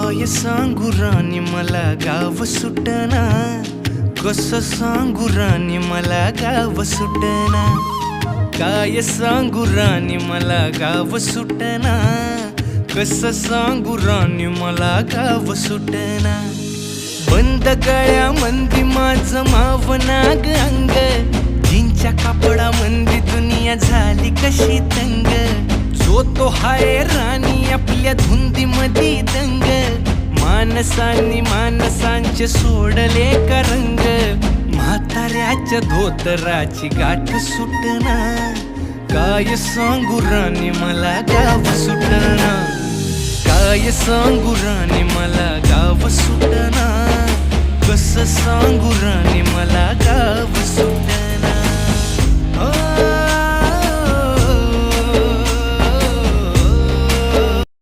काय सांगू राणी मला गाव सुटना, कसं सांगू राणी मला गाव सुटना, काय सांगू राणी मला गाव सुटना, कसं सांगू राणी मला गाव सुटना। बंद गळ्यामंदी माझं मावनाग अंग, जीनच्या कापडामंदी दुनिया झाली कशी तंग, जो तो हाय राणी आपल्या धुंदीमधी दंग, माणसांनी माणसांचे सोडले का रंग, म्हाताऱ्याच्या धोतराची गाठ सुटना, काय सांगू राणी मला गाव सुटना, काय सांगू राणी मला गाव सुटना, कसं सांगू राणी मला गाव सुटना।